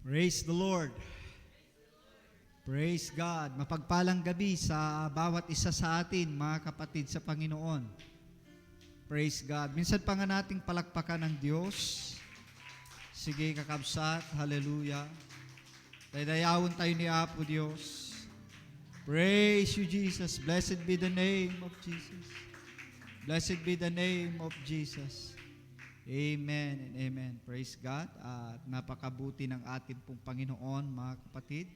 Praise the Lord. Praise God. Mapagpalang gabi sa bawat isa sa atin, mga kapatid sa Panginoon. Praise God. Minsan pa nga nating palakpakan ng Diyos. Sige, kakabsat. Hallelujah. Dayawon tayo ni Apo Diyos. Praise you, Jesus. Blessed be the name of Jesus. Blessed be the name of Jesus. Amen and amen. Praise God. At napakabuti ng ating pong Panginoon, mga kapatid.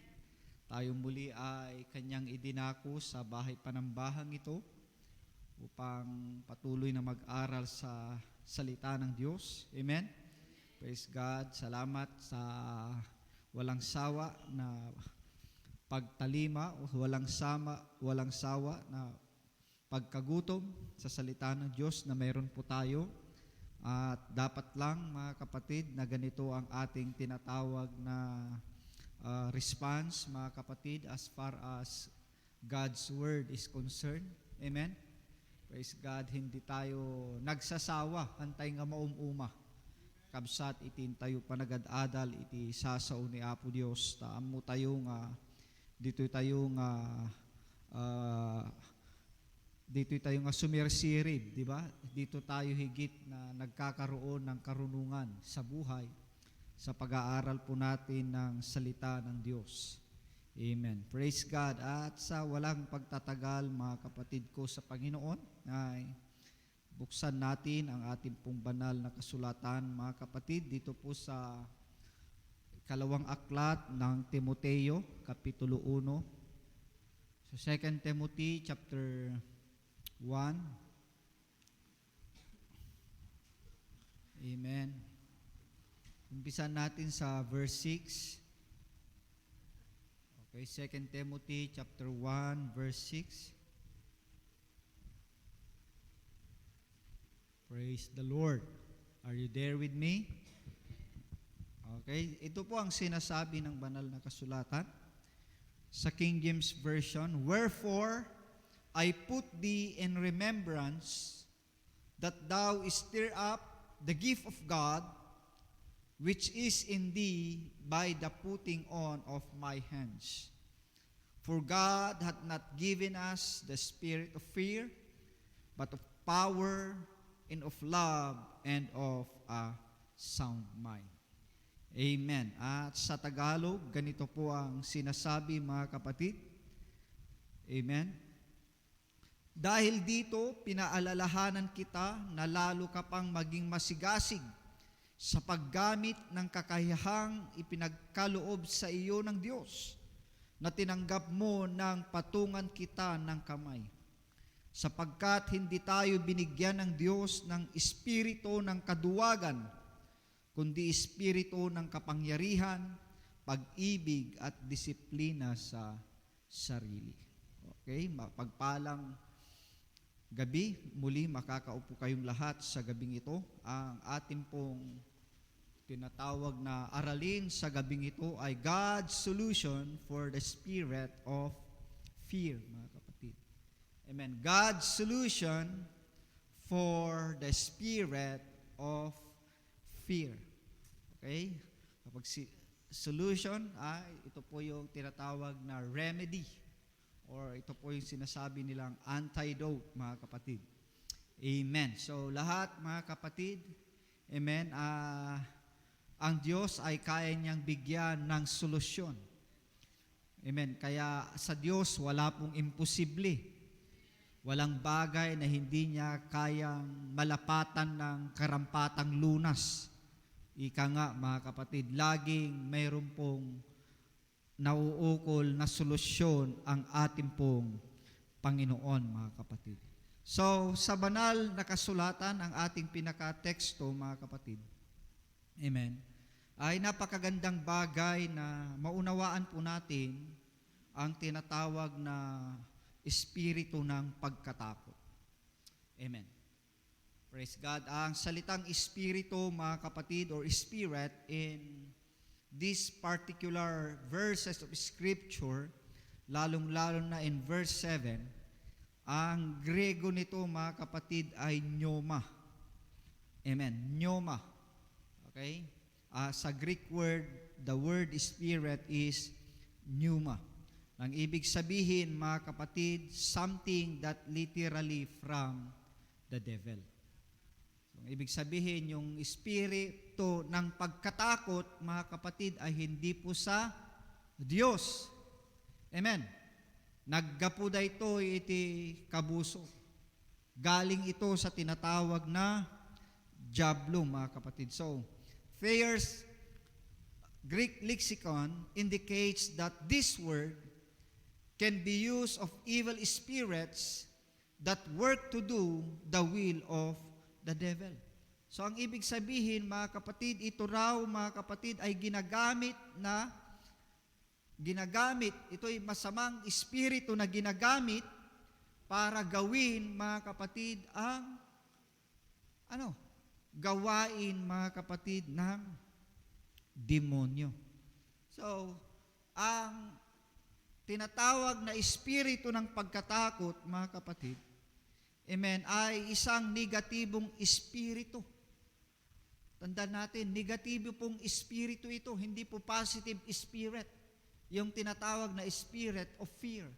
Tayo muli ay Kanyang idinako sa bahay panambahang ito upang patuloy na mag-aral sa salita ng Diyos. Amen. Praise God. Salamat sa walang sawa na pagtalima, walang sawa na pagkagutom sa salita ng Diyos na mayroon po tayo. At dapat lang, mga kapatid, na ganito ang ating tinatawag na response, mga kapatid, as far as God's Word is concerned. Amen? Praise God, hindi tayo nagsasawa, antay nga maumuma. Kabsat, itin tayo panagad-adal, iti sasao ni Apo Diyos. Taam mo tayong, dito tayong sumersirib, di ba? Dito tayo higit na nagkakaroon ng karunungan sa buhay sa pag-aaral po natin ng salita ng Diyos. Amen. Praise God. At sa walang pagtatagal, mga kapatid ko sa Panginoon, ay buksan natin ang ating pong banal na kasulatan, mga kapatid, dito po sa ikalawang aklat ng Timoteo, Kapitulo 1. So 2 Timothy chapter 1. Amen. Umpisan natin sa verse 6. Okay, 2 Timothy chapter 1 verse 6. Praise the Lord. Are you there with me? Okay, ito po ang sinasabi ng banal na kasulatan sa King James Version. Wherefore, I put thee in remembrance that thou stir up the gift of God, which is in thee by the putting on of my hands. For God hath not given us the spirit of fear, but of power, and of love, and of a sound mind. Amen. At sa Tagalog, ganito po ang sinasabi, mga kapatid. Amen. Dahil dito, pinaalalahanan kita na lalo ka pang maging masigasig sa paggamit ng kakayahang ipinagkaloob sa iyo ng Diyos na tinanggap mo ng patungan kita ng kamay. Sapagkat hindi tayo binigyan ng Diyos ng espiritu ng kaduwagan, kundi espiritu ng kapangyarihan, pag-ibig at disiplina sa sarili. Okay, pagpalang gabi, muli makakaupo kayong lahat sa gabing ito. Ang ating pong tinatawag na aralin sa gabing ito ay God's solution for the spirit of fear, mga kapatid. Amen. God's solution for the spirit of fear. Okay? Kapag solution, ito po yung tinatawag na remedy. Or ito po yung sinasabi nilang antidote, mga kapatid. Amen. So lahat, mga kapatid, amen, ang Diyos ay kaya niyang bigyan ng solusyon. Amen. Kaya sa Diyos, wala pong imposible. Walang bagay na hindi niya kayang malapatan ng karampatang lunas. Ika nga, mga kapatid, laging mayroon pong nauukol na solusyon ang ating pong Panginoon, mga kapatid. So, sa banal na kasulatan, ang ating pinaka-teksto, mga kapatid, amen, ay napakagandang bagay na maunawaan po natin ang tinatawag na espiritu ng pagkatakot. Amen. Praise God. Ang salitang espiritu, mga kapatid, or spirit in these particular verses of Scripture, lalong-lalo na in verse 7, ang Grego nito, mga kapatid, ay pneuma. Amen. Pneuma. Okay? Sa Greek word the word spirit is pneuma. Ang ibig sabihin, mga kapatid, something that literally from the devil. So, ang ibig sabihin, yung espiritu ng pagkatakot, mga kapatid, ay hindi po sa Diyos. Amen. Naggapuda ito iti kabuso. Galing ito sa tinatawag na diablo, mga kapatid. So, Thayer's Greek lexicon indicates that this word can be used of evil spirits that work to do the will of the devil. So, ang ibig sabihin, mga kapatid, ito raw, mga kapatid, ay ginagamit, ito'y masamang espiritu na ginagamit para gawin, mga kapatid, ang gawain, mga kapatid, ng demonyo. So, ang tinatawag na espiritu ng pagkatakot, mga kapatid, amen, ay isang negatibong espiritu. Tandaan natin, negatibo pong espiritu ito, hindi po positive spirit. Yung tinatawag na spirit of fear,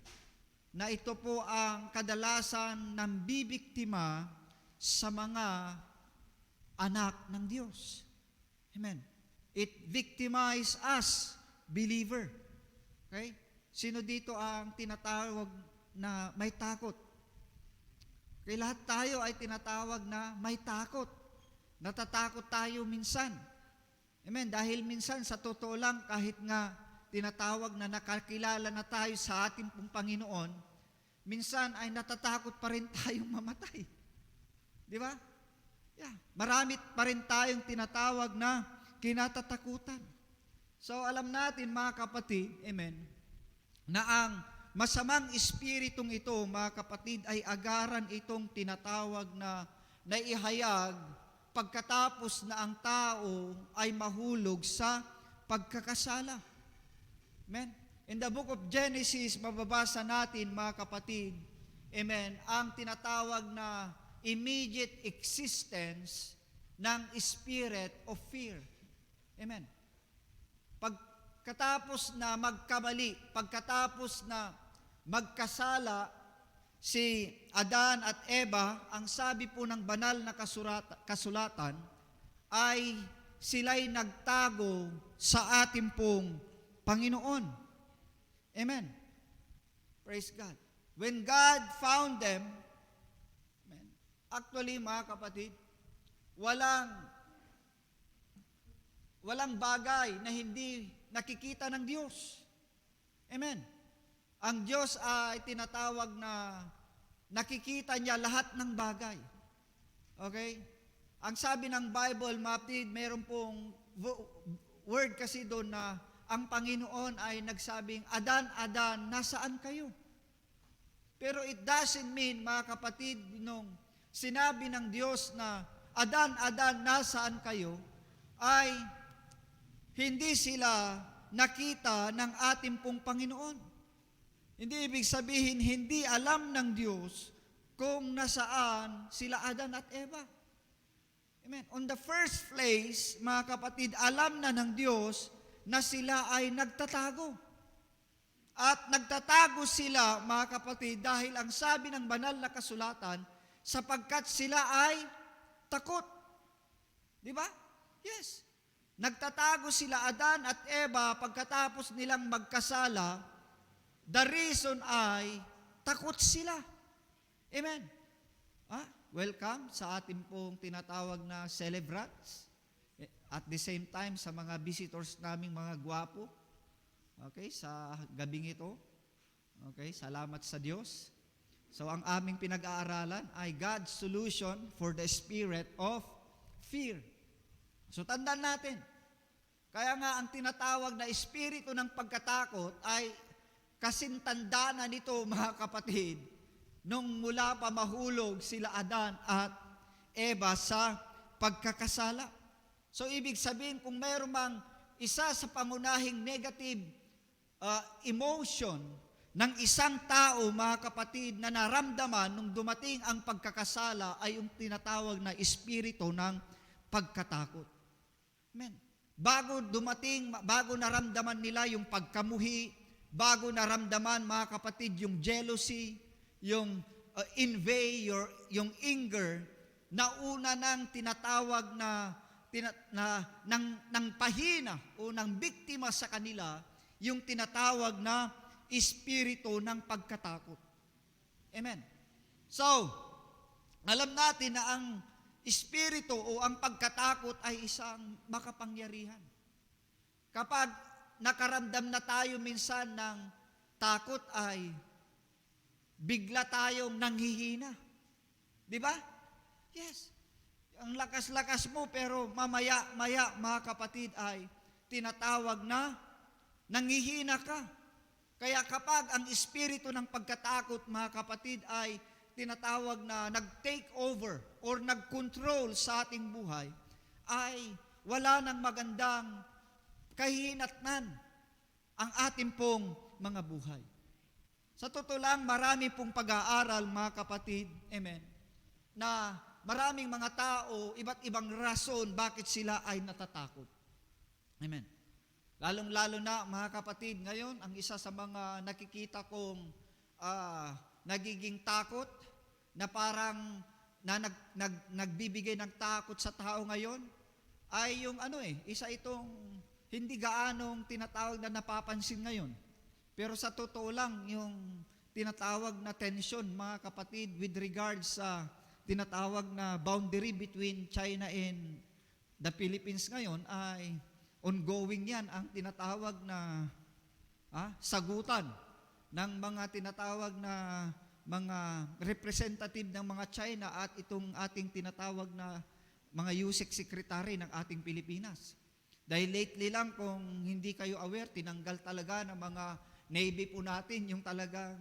na ito po ang kadalasan ng bibiktima sa mga anak ng Diyos. Amen. It victimizes us, believer. Okay? Sino dito ang tinatawag na may takot? Okay, lahat tayo ay tinatawag na may takot. Natatakot tayo minsan. Amen. Dahil minsan, sa totoo lang, kahit nga tinatawag na nakakilala na tayo sa ating pong Panginoon, minsan ay natatakot pa rin tayong mamatay. Di ba? Yeah. Marami pa rin tayong tinatawag na kinatatakutan. So, alam natin, mga kapatid, amen, na ang masamang espiritong ito, mga kapatid, ay agaran itong tinatawag na naihayag pagkatapos na ang tao ay mahulog sa pagkakasala. Amen? In the book of Genesis, mababasa natin, mga kapatid, amen, ang tinatawag na immediate existence ng spirit of fear. Amen. Pagkatapos na magkamali, pagkatapos na magkasala si Adan at Eva, ang sabi po ng banal na kasulatan ay sila'y nagtago sa ating pong Panginoon. Amen. Praise God. When God found them, amen, actually, mga kapatid, walang bagay na hindi nakikita ng Diyos. Amen. Ang Diyos ay tinatawag na nakikita niya lahat ng bagay. Okay? Ang sabi ng Bible, mapid, meron pong word kasi doon na ang Panginoon ay nagsabing, Adan, Adan, nasaan kayo? Pero it doesn't mean, mga kapatid, nung sinabi ng Diyos na, Adan, Adan, nasaan kayo, ay hindi sila nakita ng ating pong Panginoon. Hindi ibig sabihin, hindi alam ng Diyos kung nasaan sila Adan at Eva. Amen. On the first place, mga kapatid, alam na ng Diyos na sila ay nagtatago. At nagtatago sila, mga kapatid, dahil ang sabi ng banal na kasulatan, sapagkat sila ay takot. Di ba? Yes. Nagtatago sila Adan at Eva pagkatapos nilang magkasala. The reason ay takot sila. Amen. Welcome sa ating pong tinatawag na celebrants. At the same time, sa mga visitors naming mga gwapo. Okay, sa gabing ito. Okay, salamat sa Diyos. So, ang aming pinag-aaralan ay God's solution for the spirit of fear. So, tandaan natin. Kaya nga, ang tinatawag na espiritu ng pagkatakot ay kasintanda na nito, mga kapatid, nung mula pa mahulog sila Adan at Eva sa pagkakasala. So, ibig sabihin, kung mayroon mang isa sa pangunahing negative emotion ng isang tao, mga kapatid, na naramdaman nung dumating ang pagkakasala ay yung tinatawag na espiritu ng pagkatakot. Amen. bago naramdaman nila yung pagkamuhi, bago naramdaman, mga kapatid, yung jealousy, yung envy, yung anger, nauna nang tinatawag ng pahina o ng biktima sa kanila, yung tinatawag na espiritu ng pagkatakot. Amen. So, alam natin na ang espiritu o ang pagkatakot ay isang makapangyarihan. Kapag nakaramdam na tayo minsan ng takot ay bigla tayong nanghihina. Di ba? Yes. Ang lakas-lakas mo pero mamaya-maya, mga kapatid, ay tinatawag na nanghihina ka. Kaya kapag ang espiritu ng pagkatakot, mga kapatid, ay tinatawag na nag-take over or nag-control sa ating buhay, ay wala nang magandang kahihinatnan ang ating pong mga buhay. Sa totoo lang, marami pong pag-aaral, mga kapatid, amen, na maraming mga tao, iba't ibang rason bakit sila ay natatakot. Amen. Lalong-lalo na, mga kapatid, ngayon, ang isa sa mga nakikita kong nagiging takot, na parang nagbibigay ng takot sa tao ngayon, ay yung isa itong hindi gaanong tinatawag na napapansin ngayon. Pero sa totoo lang, yung tinatawag na tension, mga kapatid, with regards sa tinatawag na boundary between China and the Philippines ngayon, ay ongoing yan, ang tinatawag na sagutan ng mga tinatawag na mga representative ng mga China at itong ating tinatawag na mga USEC secretary ng ating Pilipinas. Dahil lately lang, kung hindi kayo aware, tinanggal talaga ng mga Navy po natin yung talagang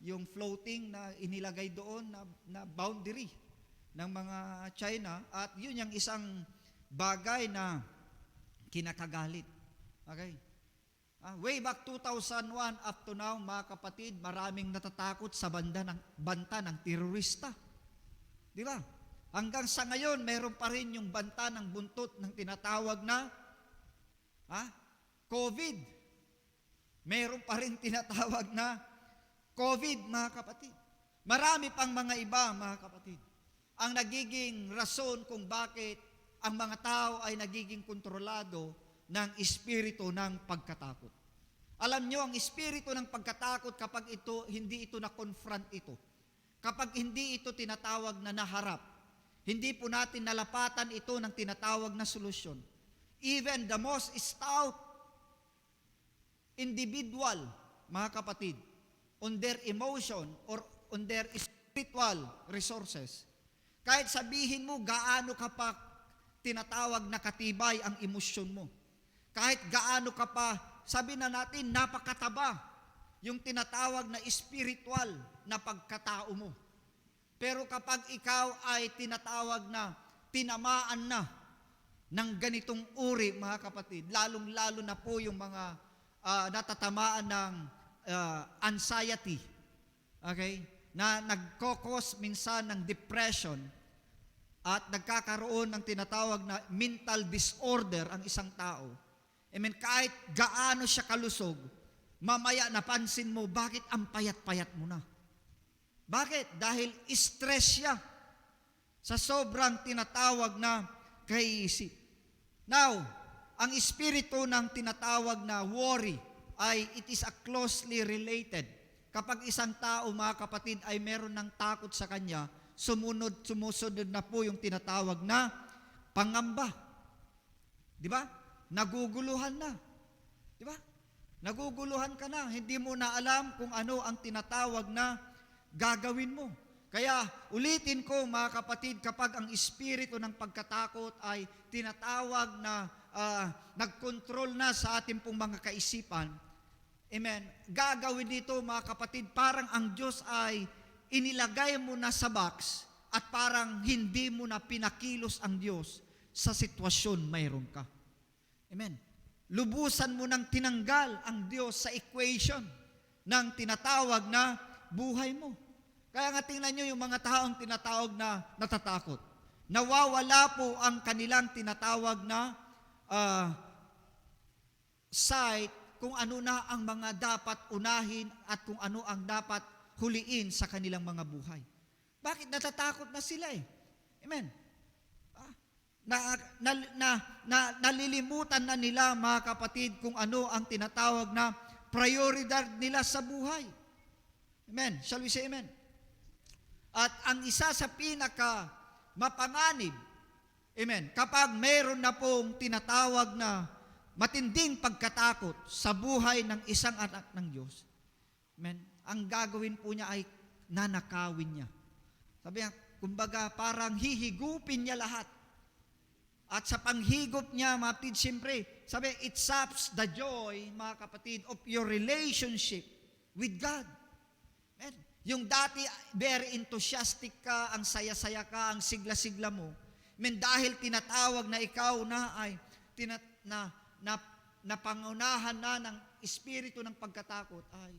yung floating na inilagay doon na boundary ng mga China, at yun yung isang bagay na kinakagalit. Okay? Way back 2001 up to now, mga kapatid, maraming natatakot sa banta ng terorista. Di ba? Hanggang sa ngayon, meron pa rin yung banta ng buntot ng tinatawag na COVID. Meron pa rin tinatawag na COVID, mga kapatid. Marami pang mga iba, mga kapatid, ang nagiging rason kung bakit ang mga tao ay nagiging kontrolado ng espiritu ng pagkatakot. Alam nyo, ang espiritu ng pagkatakot, kapag hindi ito na-confront ito, kapag hindi ito tinatawag na naharap, hindi po natin nalapatan ito ng tinatawag na solusyon. Even the most stout individual, mga kapatid, on their emotion or on their spiritual resources, kahit sabihin mo gaano ka pa tinatawag na katibay ang emosyon mo, kahit gaano ka pa, sabi na natin, napakataba yung tinatawag na spiritual na pagkatao mo. Pero kapag ikaw ay tinatawag na tinamaan na ng ganitong uri, mga kapatid, lalong-lalo na po yung mga natatamaan ng anxiety, okay, na nagkokos minsan ng depression at nagkakaroon ng tinatawag na mental disorder ang isang tao. I mean, kahit gaano siya kalusog, mamaya napansin mo, bakit ang payat-payat mo na? Bakit? Dahil stress siya sa sobrang tinatawag na kaiisip. Now, ang espiritu ng tinatawag na worry ay it is a closely related. Kapag isang tao, mga kapatid, ay meron ng takot sa kanya, sumusunod na po yung tinatawag na pangamba. Di ba? Naguguluhan na. Di ba? Naguguluhan ka na. Hindi mo na alam kung ano ang tinatawag na gagawin mo. Kaya ulitin ko, mga kapatid, kapag ang espiritu ng pagkatakot ay tinatawag na nagkontrol na sa ating pong mga kaisipan, amen, gagawin dito, mga kapatid, parang ang Diyos ay inilagay mo na sa box at parang hindi mo na pinakilos ang Diyos sa sitwasyon mayroon ka. Amen. Lubusan mo nang tinanggal ang Diyos sa equation ng tinatawag na buhay mo. Kaya nga tingnan nyo yung mga taong tinatawag na natatakot. Nawawala po ang kanilang tinatawag na ah, sight kung ano na ang mga dapat unahin at kung ano ang dapat huliin sa kanilang mga buhay. Bakit? Natatakot na sila eh. Amen. Nalilimutan na nila, mga kapatid, kung ano ang tinatawag na prioridad nila sa buhay. Amen. Shall we say amen? At ang isa sa pinaka mapanganib, amen, kapag mayroon na pong tinatawag na matinding pagkatakot sa buhay ng isang anak ng Diyos, amen, ang gagawin po niya ay nanakawin niya. Sabi niya, kumbaga parang hihigupin niya lahat. At sa panghigop niya, mga kapatid, siyempre, sabi, it saps the joy, mga kapatid, of your relationship with God. Amen. Yung dati, very enthusiastic ka, ang saya-saya ka, ang sigla-sigla mo. Amen. Dahil tinatawag na ikaw na ay, napangunahan na ng espiritu ng pagkatakot, ay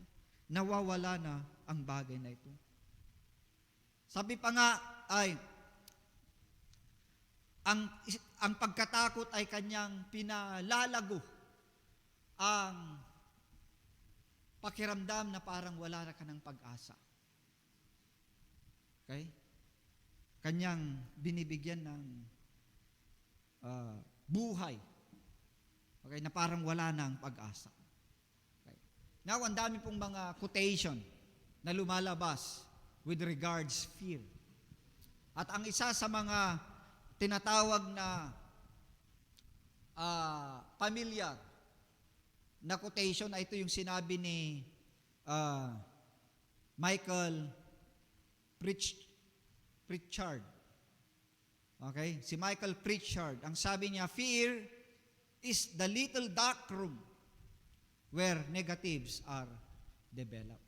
nawawala na ang bagay na ito. Sabi pa nga, ay, ang pagkatakot ay kanyang pinalalago ang pakiramdam na parang wala na ka ng pag-asa. Okay? Kanyang binibigyan ng buhay. Okay? Na parang wala na ang pag-asa. Okay? Now, ang dami pong mga quotation na lumalabas with regards fear. At ang isa sa mga tinatawag na familiar na quotation ay ito yung sinabi ni Michael Pritchard. Okay? Si Michael Pritchard, ang sabi niya, fear is the little dark room where negatives are developed.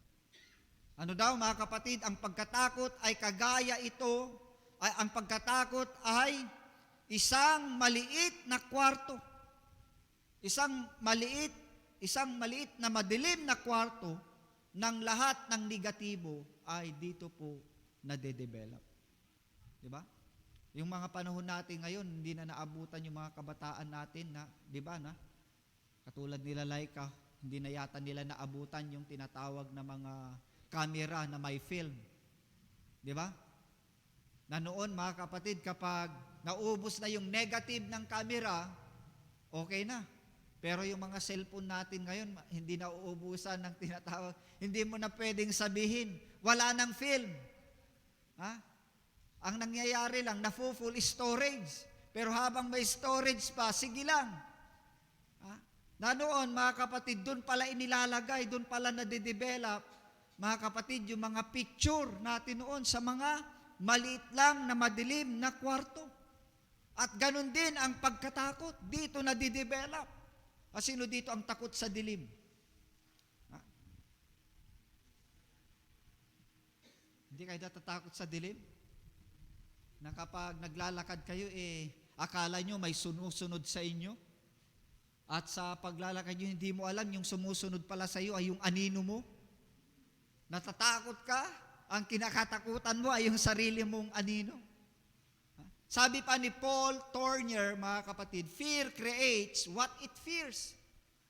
Ano daw, mga kapatid, ang pagkatakot ay kagaya ito, ang pagkatakot ay isang maliit na kwarto. Isang maliit na madilim na kwarto ng lahat ng negatibo ay dito po nade-develop. Di ba? Yung mga panahon natin ngayon, hindi na naabutan yung mga kabataan natin na, di ba na? Katulad nila Laika, hindi na yata nila naabutan yung tinatawag na mga camera na may film. Di ba? Na noon, mga kapatid, kapag naubos na yung negative ng camera, okay na. Pero yung mga cellphone natin ngayon, hindi na uubusan ng tinatawag. Hindi mo na pwedeng sabihin, wala nang film. Ha? Ang nangyayari lang, na-full storage. Pero habang may storage pa, sige lang. Ha? Na noon, mga kapatid, doon pala inilalagay, doon pala nade-develop, mga kapatid, yung mga picture natin noon sa mga maliit lang na madilim na kwarto. At ganun din ang pagkatakot. Dito na didevelop. Sino dito ang takot sa dilim? Ha? Hindi kayo natatakot sa dilim? Na kapag naglalakad kayo, akala nyo may sumusunod sa inyo? At sa paglalakad nyo, hindi mo alam, yung sumusunod pala sa iyo ay yung anino mo? Natatakot ka? Ang kinakatakutan mo ay yung sarili mong anino. Sabi pa ni Paul Tournier, mga kapatid, fear creates what it fears.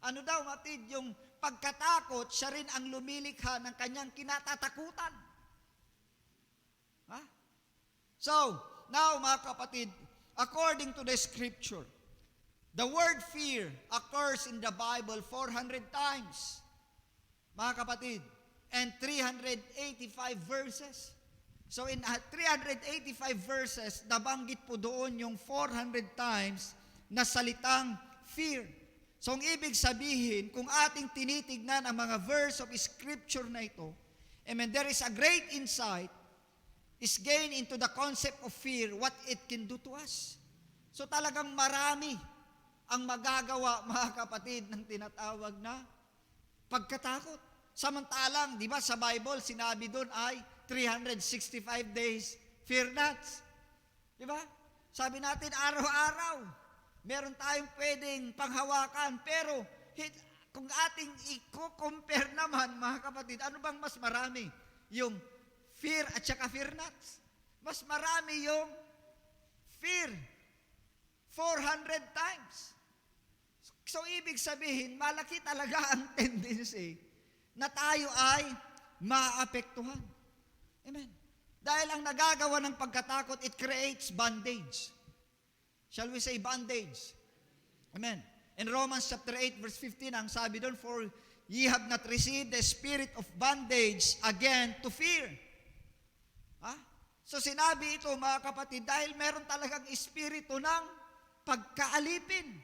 Ano daw, kapatid? Yung pagkatakot, siya rin ang lumilikha ng kanyang kinatatakutan. Ha? So, now, mga kapatid, according to the scripture, the word fear occurs in the Bible 400 times. Mga kapatid, and 385 verses. So in 385 verses, nabanggit po doon yung 400 times na salitang fear. So ang ibig sabihin, kung ating tinitignan ang mga verse of scripture na ito, amen, there is a great insight is gained into the concept of fear, what it can do to us. So talagang marami ang magagawa, mga kapatid, ng tinatawag na pagkatakot. Samantalang, di ba, sa Bible, sinabi doon ay 365 days, fear not. Di ba? Sabi natin, araw-araw, meron tayong pwedeng panghawakan. Pero, kung ating i-compare naman, mga kapatid, ano bang mas marami? Yung fear at saka fear not? Mas marami yung fear. 400 times. So, ibig sabihin, malaki talaga ang tendency na tayo ay maapektuhan. Amen. Dahil ang nagagawa ng pagkatakot, it creates bondage. Shall we say bondage? Amen. In Romans chapter 8, verse 15, ang sabi doon, for ye have not received the spirit of bondage again to fear. So sinabi ito, mga kapatid, dahil meron talagang espiritu ng pagkaalipin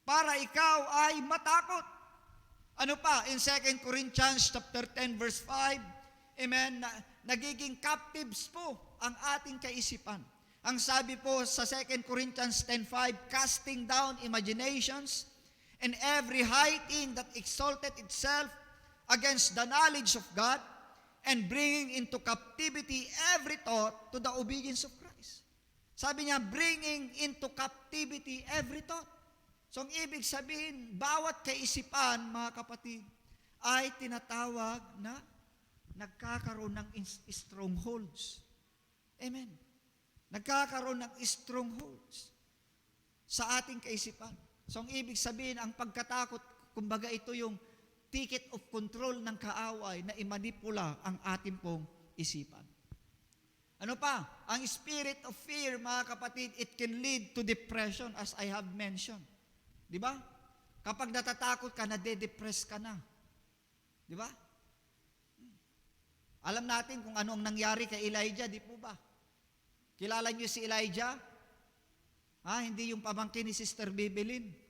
para ikaw ay matakot. Ano pa? In 2 Corinthians chapter 10, verse 5, amen, nagiging captives po ang ating kaisipan. Ang sabi po sa 2 Corinthians 10:5, casting down imaginations and every high thing that exalted itself against the knowledge of God, and bringing into captivity every thought to the obedience of Christ. Sabi niya, bringing into captivity every thought. So ang ibig sabihin, bawat kaisipan, mga kapatid, ay tinatawag na nagkakaroon ng strongholds. Amen. Nagkakaroon ng strongholds sa ating kaisipan. So ang ibig sabihin, ang pagkatakot, kumbaga ito yung ticket of control ng kaaway na imanipula ang ating pong isipan. Ano pa? Ang spirit of fear, mga kapatid, it can lead to depression as I have mentioned. Di ba? Kapag natatakot ka, nade-depress ka na. Di ba? Alam natin kung ano ang nangyari kay Elijah, di po ba? Kilala niyo si Elijah? Hindi yung pamangkin ni Sister Bibelin.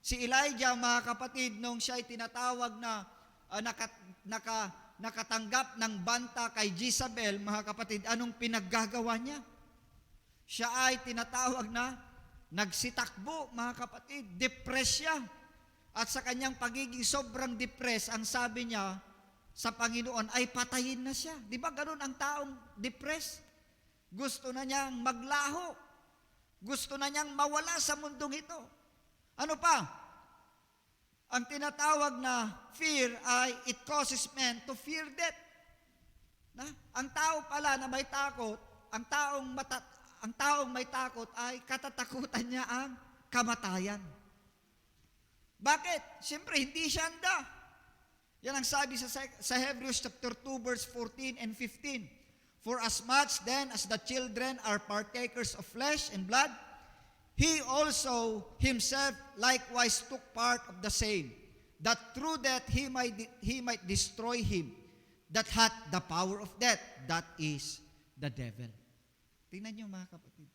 Si Elijah, mga kapatid, nung siya ay tinatawag na nakatanggap ng banta kay Jezebel, mga kapatid, anong pinaggagawa niya? Siya ay tinatawag na nagsitakbo, mga kapatid. Depressed siya. At sa kanyang pagiging sobrang depressed, ang sabi niya sa Panginoon ay patayin na siya. Di ba ganun ang taong depressed? Gusto na niyang maglaho. Gusto na niyang mawala sa mundong ito. Ano pa? Ang tinatawag na fear ay it causes men to fear death. Ang tao pala na may takot, ang taong may takot ay katatakutan niya ang kamatayan. Bakit? Siyempre, hindi siya handa. Yan ang sabi sa Hebrews chapter 2, verse 14 and 15. For as much then as the children are partakers of flesh and blood, he also himself likewise took part of the same, that through death he might destroy him that hath the power of death, that is the devil. Tingnan niyo, mga kapatid.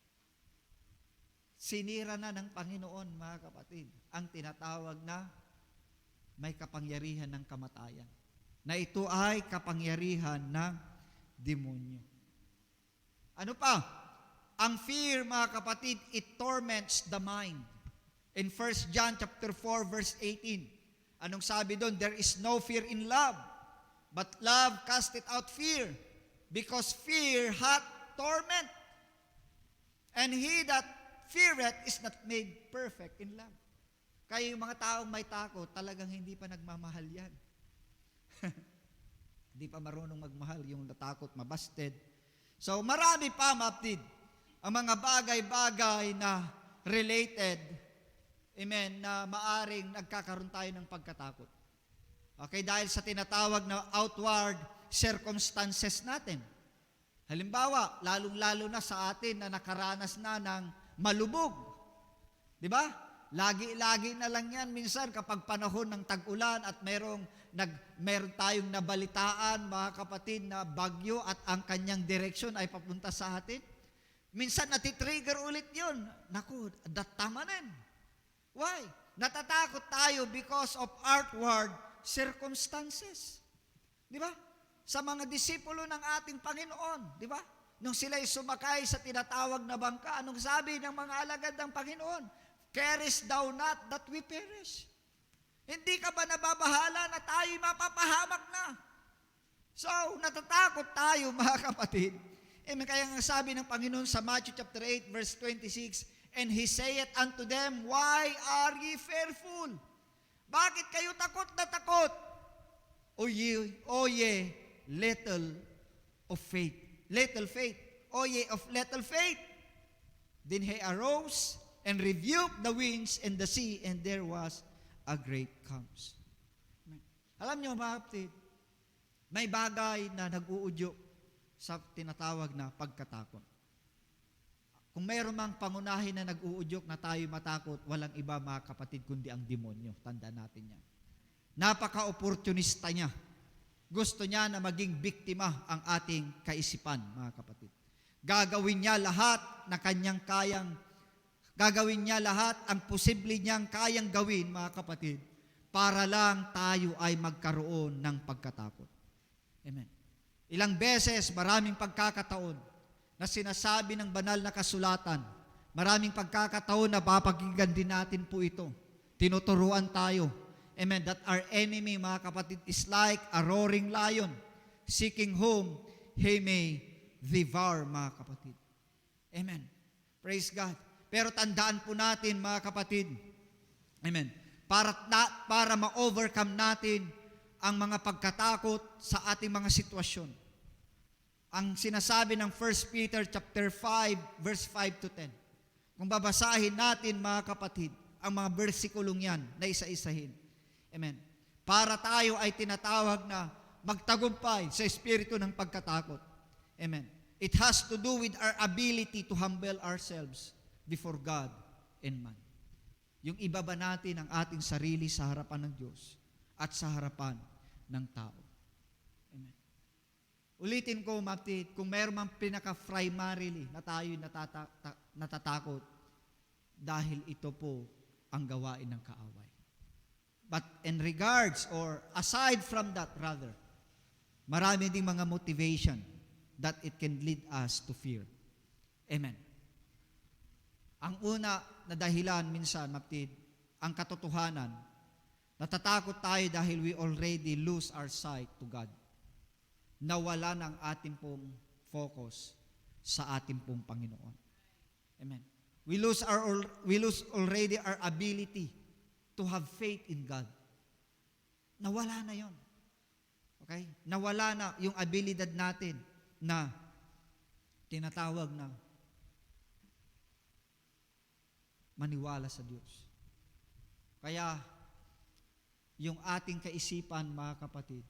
Sinira na ng Panginoon, mga kapatid, ang tinatawag na may kapangyarihan ng kamatayan. Na ito ay kapangyarihan ng demonyo. Ano pa? Ang fear, mga kapatid, it torments the mind. In 1 John chapter 4, verse 18, anong sabi doon? There is no fear in love, but love casteth out fear, because fear hath torment. And he that feareth is not made perfect in love. Kaya yung mga taong may takot, talagang hindi pa nagmamahal yan. Hindi pa marunong magmahal, yung natakot, mabasted. So, marami pa, maptid, ang mga bagay-bagay na related, amen, na maaring nagkakaroon tayo ng pagkatakot. Okay, dahil sa tinatawag na outward circumstances natin. Halimbawa, lalong-lalo na sa atin na nakaranas na ng malubog. Di ba? Lagi-lagi na lang yan minsan kapag panahon ng tag-ulan at meron tayong nabalitaan, mga kapatid, na bagyo at ang kanyang direksyon ay papunta sa atin. Minsan natitrigger ulit yun. Naku, tama na. Why? Natatakot tayo because of outward circumstances. Di ba? Sa mga disipulo ng ating Panginoon, di ba? Nung sila'y sumakay sa tinatawag na bangka, anong sabi ng mga alagad ng Panginoon? Carest thou not that we perish? Hindi ka ba nababahala na tayo'y mapapahamak na? So, natatakot tayo, mga kapatid. Kaya nga sabi ng Panginoon sa Matthew chapter 8, verse 26, and He saith unto them, why are ye fearful? Bakit kayo takot na takot? O ye little of faith. Little faith. O ye of little faith. Then he arose and rebuked the winds and the sea, and there was a great calm. Alam niyo mga kapatid, may bagay na nag-uudyok sa tinatawag na pagkatakot. Kung mayroon mang pangunahin na nag-uudyok na tayo matakot, walang iba mga kapatid kundi ang demonyo. Tandaan natin yan. Napaka-opportunista niya. Gusto niya na maging biktima ang ating kaisipan, mga kapatid. Gagawin niya lahat na kanyang kayang, gagawin niya lahat ang posible niyang kayang gawin, mga kapatid, para lang tayo ay magkaroon ng pagkatakot. Amen. Ilang beses, maraming pagkakataon na sinasabi ng banal na kasulatan, maraming pagkakataon na papakinggan din natin po ito. Tinuturuan tayo. Amen. That our enemy, mga kapatid, is like a roaring lion, seeking whom he may devour, mga kapatid. Amen. Praise God. Pero tandaan po natin, mga kapatid, amen, para ma-overcome natin ang mga pagkatakot sa ating mga sitwasyon. Ang sinasabi ng 1 Peter chapter 5, verse 5 to 10. Kung babasahin natin, mga kapatid, ang mga bersikulong yan na isa-isahin. Amen. Para tayo ay tinatawag na magtagumpay sa espiritu ng pagkatakot. Amen. It has to do with our ability to humble ourselves before God and man. Yung ibaba natin ang ating sarili sa harapan ng Diyos at sa harapan ng tao. Amen. Ulitin ko, mapit, kung mayroon mang pinaka-primarily na tayo natatakot, dahil ito po ang gawain ng kaaway. But in regards, or aside from that rather, marami ding mga motivation that it can lead us to fear. Amen. Ang una na dahilan minsan, maptid, ang katotohanan, natatakot tayo dahil we already lose our sight to God. Nawala ng ating pong focus sa ating pong Panginoon. Amen. We lose already our ability to have faith in God. Nawala na yon. Okay? Nawala na yung abilidad natin na tinatawag na maniwala sa Diyos. Kaya, yung ating kaisipan, mga kapatid,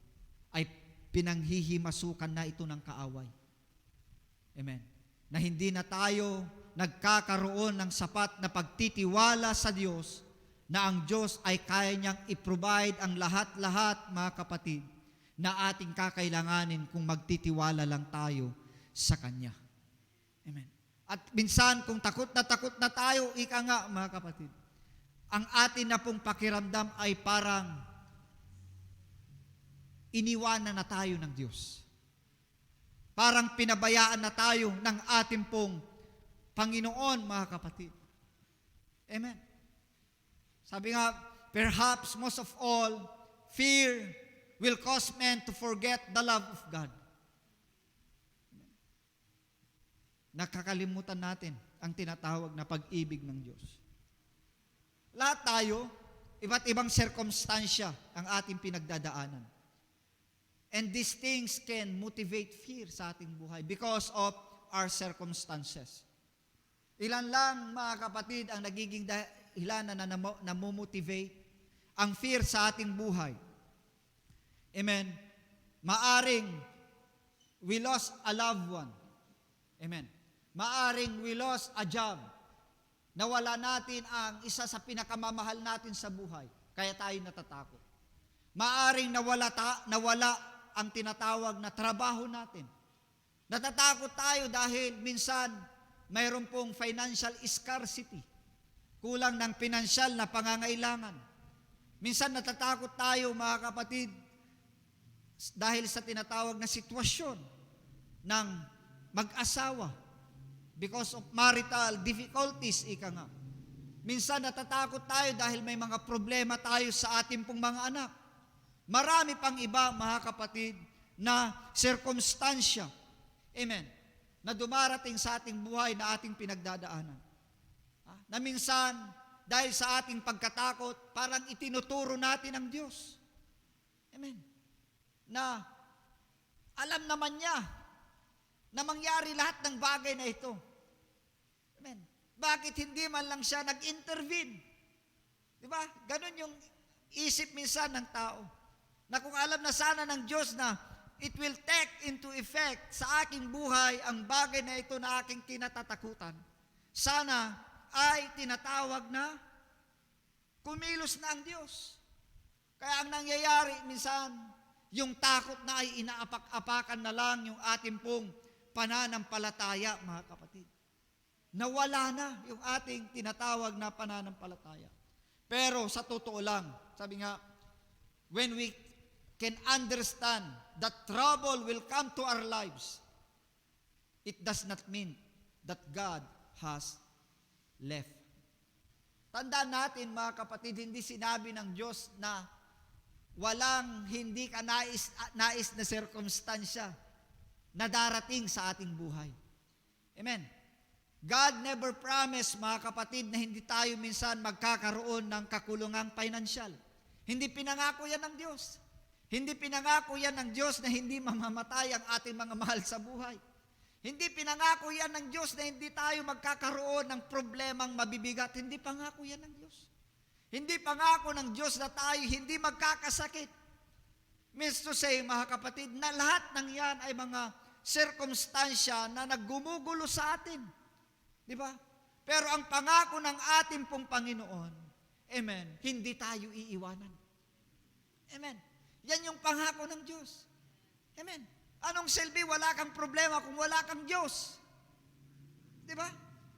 ay pinanghihimasukan na ito ng kaaway. Amen. Na hindi na tayo nagkakaroon ng sapat na pagtitiwala sa Diyos, na ang Diyos ay kaya niyang i-provide ang lahat-lahat, mga kapatid, na ating kakailanganin kung magtitiwala lang tayo sa Kanya. Amen. At minsan, kung takot na tayo, ika nga, mga kapatid, ang atin na pong pakiramdam ay parang iniwanan na tayo ng Diyos. Parang pinabayaan na tayo ng ating pong Panginoon, mga kapatid. Amen. Sabi nga, perhaps most of all, fear will cause men to forget the love of God. Nakakalimutan natin ang tinatawag na pag-ibig ng Diyos. Lahat tayo, iba't ibang circumstansya ang ating pinagdadaanan. And these things can motivate fear sa ating buhay because of our circumstances. Ilan lang, mga kapatid, ang nagiging dahilan na namomotivate ang fear sa ating buhay. Amen. Maaring we lost a loved one. Amen. Maaring we lost a job. Nawala natin ang isa sa pinakamamahal natin sa buhay. Kaya tayo natatakot. Maaring nawala ang tinatawag na trabaho natin. Natatakot tayo dahil minsan mayroon pong financial scarcity. Kulang ng pinansyal na pangangailangan. Minsan natatakot tayo, mga kapatid, dahil sa tinatawag na sitwasyon ng mag-asawa because of marital difficulties, ika nga. Minsan natatakot tayo dahil may mga problema tayo sa ating pong mga anak. Marami pang iba, mga kapatid, na sirkumstansya, amen, na dumarating sa ating buhay na ating pinagdadaanan. Na minsan, dahil sa ating pagkatakot, parang itinuturo natin ang Diyos. Amen. Na alam naman niya na mangyari lahat ng bagay na ito. Amen. Bakit hindi man lang siya nag-intervene? Di ba? Ganon yung isip minsan ng tao. Na kung alam na sana ng Diyos na it will take into effect sa aking buhay ang bagay na ito na aking kinatatakutan, sana ay tinatawag na kumilos na ang Diyos. Kaya ang nangyayari minsan, yung takot na ay inaapak-apakan na lang yung ating pong pananampalataya, mga kapatid. Nawala na yung ating tinatawag na pananampalataya. Pero sa totoo lang, sabi nga, when we can understand that trouble will come to our lives, it does not mean that God has left. Tandaan natin, mga kapatid, hindi sinabi ng Diyos na walang hindi ka nais na sirkumstansya na darating sa ating buhay. Amen. God never promised, mga kapatid, na hindi tayo minsan magkakaroon ng kakulungang financial. Hindi pinangako yan ng Diyos. Hindi pinangako yan ng Diyos na hindi mamamatay ang ating mga mahal sa buhay. Hindi pinangako yan ng Diyos na hindi tayo magkakaroon ng problemang mabibigat. Hindi pangako yan ng Diyos. Hindi pangako ng Diyos na tayo hindi magkakasakit. Means to say, mga kapatid, na lahat ng yan ay mga sirkumstansya na naggumugulo sa atin. Di ba? Pero ang pangako ng ating pong Panginoon, amen, hindi tayo iiwanan. Amen. Yan yung pangako ng Diyos. Amen. Anong silbi? Wala kang problema kung wala kang Diyos. Di ba?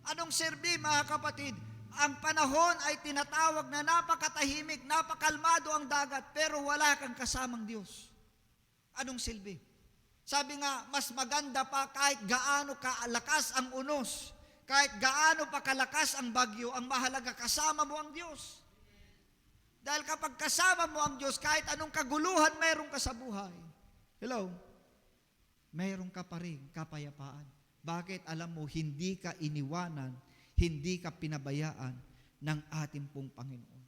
Anong silbi, mga kapatid? Ang panahon ay tinatawag na napakatahimik, napakalmado ang dagat, pero wala kang kasamang Diyos. Anong silbi? Sabi nga, mas maganda pa kahit gaano kalakas ang unos, kahit gaano pa kalakas ang bagyo, ang mahalaga kasama mo ang Diyos. Dahil kapag kasama mo ang Diyos, kahit anong kaguluhan meron ka sa buhay, hello, meron ka pa rin kapayapaan. Bakit? Alam mo, hindi ka iniwanan, hindi ka pinabayaan ng ating pong Panginoon.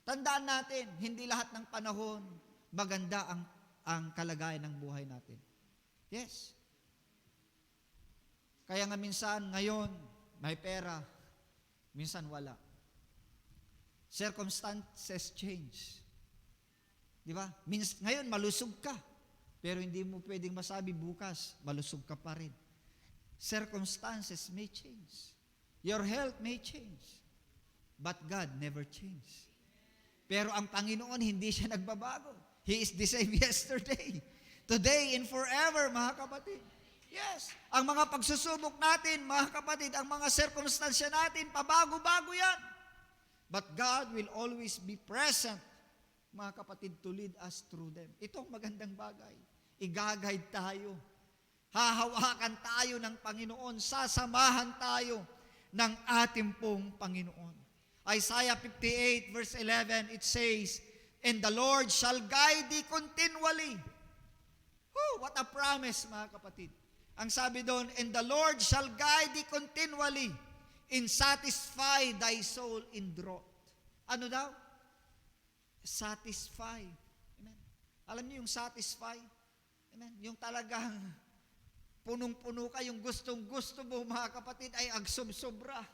Tandaan natin, hindi lahat ng panahon maganda ang kalagayan ng buhay natin. Yes. Kaya nga minsan, ngayon, may pera, minsan wala. Circumstances change. Di ba? Ngayon, malusog ka. Pero hindi mo pwedeng masabi bukas, malusog ka pa rin. Circumstances may change. Your health may change. But God never changes. Pero ang Panginoon, hindi siya nagbabago. He is the same yesterday, today, and forever, mga kapatid. Yes. Ang mga pagsusubok natin, mga kapatid, ang mga circumstansya natin, pabago-bago yan. But God will always be present, mga kapatid, to lead us through them. Ito ang magandang bagay. I-guide tayo. Hahawakan tayo ng Panginoon. Sasamahan tayo ng ating pong Panginoon. Isaiah 58 verse 11, it says, "And the Lord shall guide thee continually." What a promise, mga kapatid. Ang sabi doon, "And the Lord shall guide thee continually, and satisfy thy soul in drought." Ano daw? Satisfy. Amen. Alam niyo yung satisfy? Amen. Yung talagang punong-puno ka, yung gustong-gusto mo, mga kapatid, ay agsob-sobra.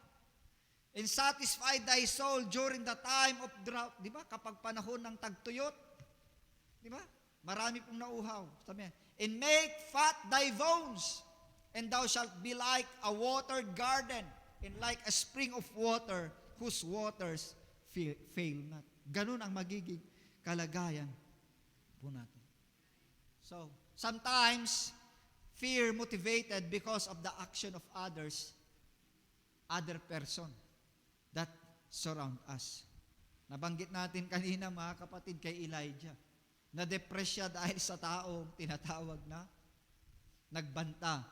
And satisfy thy soul during the time of drought. Di ba? Kapag panahon ng tagtuyot, di ba? Marami pong nauhaw. Sabi niya, "And make fat thy bones, and thou shalt be like a watered garden, and like a spring of water, whose waters fail not." Ganun ang magiging kalagayan po natin. So, sometimes, fear motivated because of the action of others, other person that surround us. Nabanggit natin kanina, mga kapatid, kay Elijah. Na-depress siya dahil sa taong tinatawag na nagbanta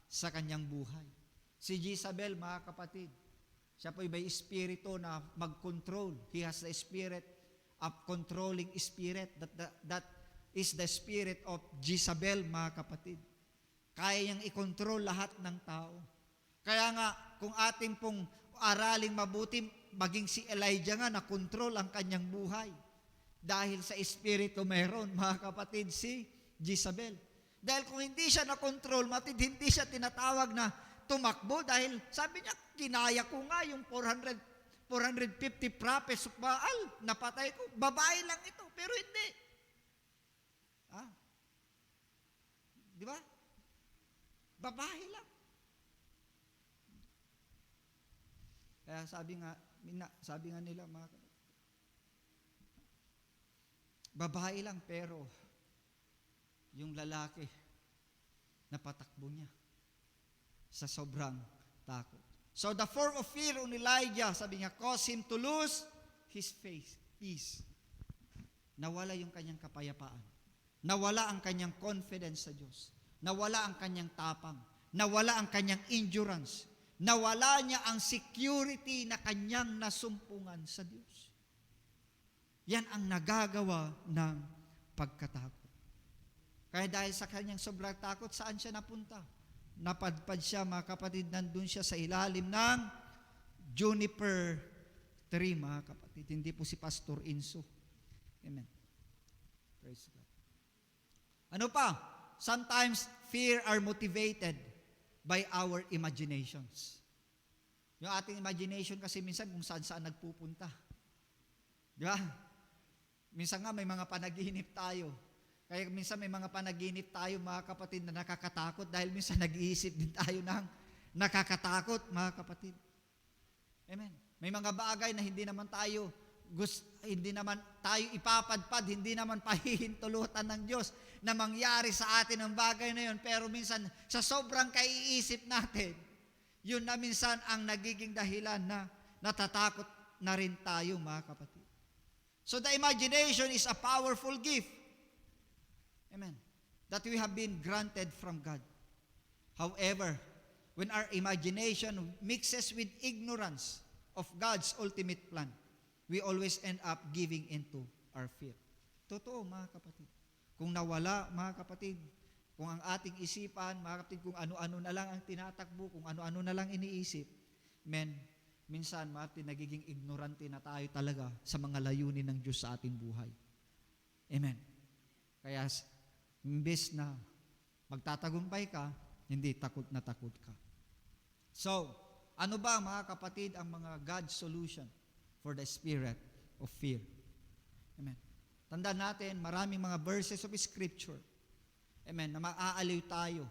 sa kanyang buhay. Si Jezabel, mga kapatid, siya po'y may espiritu na mag-control. He has the spirit of controlling spirit. That is the spirit of Jezabel, mga kapatid. Kaya niyang i-control lahat ng tao. Kaya nga, kung ating pong araling mabuti, maging si Elijah nga, na-control ang kanyang buhay. Dahil sa espiritu meron, mga kapatid, si Jezabel. Dahil kung hindi siya na-control, matid hindi siya tinatawag na tumakbo dahil sabi niya, kinaya ko nga yung 450 prophets of Baal, napatay ko. Babae lang ito, pero hindi. Di ba? Babae lang. Kaya sabi nga nila, babae lang, pero yung lalaki, napatakbo niya sa sobrang takot. So the form of fear on Elijah, sabi niya, caused him to lose his peace. Nawala yung kanyang kapayapaan. Nawala ang kanyang confidence sa Diyos. Nawala ang kanyang tapang. Nawala ang kanyang endurance. Nawala niya ang security na kanyang nasumpungan sa Diyos. Yan ang nagagawa ng pagkatakot. Kaya dahil sa kanyang sobrang takot, saan siya napunta? Napadpad siya, mga kapatid, nandun siya sa ilalim ng juniper tree, mga kapatid. Hindi po si Pastor Inso. Amen. Praise God. Ano pa? Sometimes fear are motivated by our imaginations. Yung ating imagination kasi minsan kung saan-saan nagpupunta. Di ba? Minsan nga may mga panaginip tayo. Kaya minsan may mga panaginip tayo, mga kapatid, na nakakatakot dahil minsan nag-iisip din tayo ng nakakatakot, mga kapatid. Amen. May mga bagay na hindi naman tayo ipapadpad, hindi naman pahihintulutan ng Diyos na mangyari sa atin ang bagay na yun. Pero minsan, sa sobrang kaiisip natin, yun na minsan ang nagiging dahilan na natatakot na rin tayo, mga kapatid. So the imagination is a powerful gift. Amen. That we have been granted from God. However, when our imagination mixes with ignorance of God's ultimate plan, we always end up giving into our fear. Totoo, mga kapatid. Kung nawala, mga kapatid, kung ang ating isipan, mga kapatid, kung ano-ano na lang ang tinatakbo, kung ano-ano na lang iniisip, minsan, mga kapatid, nagiging ignorante na tayo talaga sa mga layunin ng Diyos sa ating buhay. Amen. Kaya, imbes na magtatagumpay ka, hindi, takot na takot ka. So, ano ba, mga kapatid, ang mga God's solution for the spirit of fear? Amen. Tandaan natin, maraming mga verses of Scripture, amen, na maaaliw tayo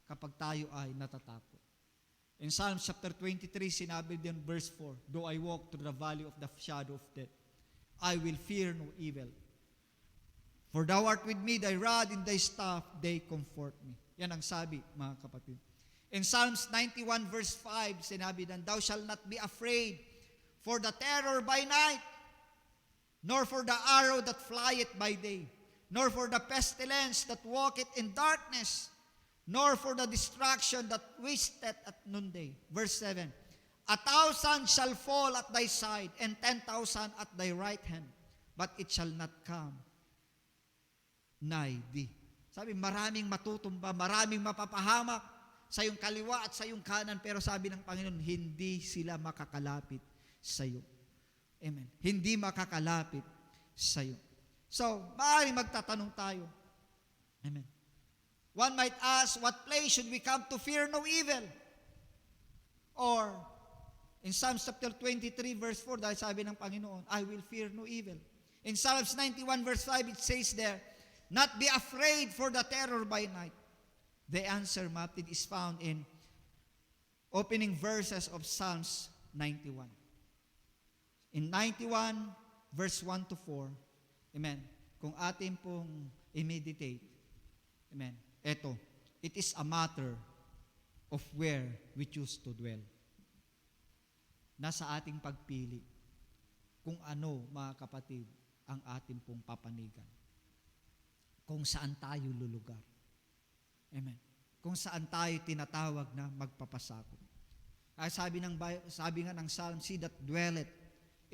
kapag tayo ay natatakot. In Psalm chapter 23, sinabi din verse 4, though I walk through the valley of the shadow of death, I will fear no evil. For thou art with me, thy rod and thy staff, they comfort me. Yan ang sabi, mga kapatid. In Psalms 91 verse 5, sinabi dan, thou shalt not be afraid for the terror by night, nor for the arrow that flieth by day, nor for the pestilence that walketh in darkness, nor for the destruction that wasteth at noonday. Verse 7, 1,000 shall fall at thy side, and 10,000 at thy right hand, but it shall not come nigh thee. Sabi, maraming matutumba, maraming mapapahamak sa iyong kaliwa at sa iyong kanan, pero sabi ng Panginoon, hindi sila makakalapit sa iyo. Amen. Hindi makakalapit sa iyo. So, maaaring magtatanong tayo. Amen. One might ask, what place should we come to fear no evil? Or, in Psalms chapter 23 verse 4, dahil sabi ng Panginoon, I will fear no evil. In Psalms 91 verse 5, it says there, not be afraid for the terror by night. The answer, Martin, is found in opening verses of Psalms 91. In 91, verse 1 to 4, amen, kung atin pong i-meditate, amen, eto, it is a matter of where we choose to dwell. Nasa ating pagpili kung ano, mga kapatid, ang ating pong papanigan. Kung saan tayo lulugar. Amen. Kung saan tayo tinatawag na magpapasakop. Ay sabi nga ng Psalm, he that dwelleth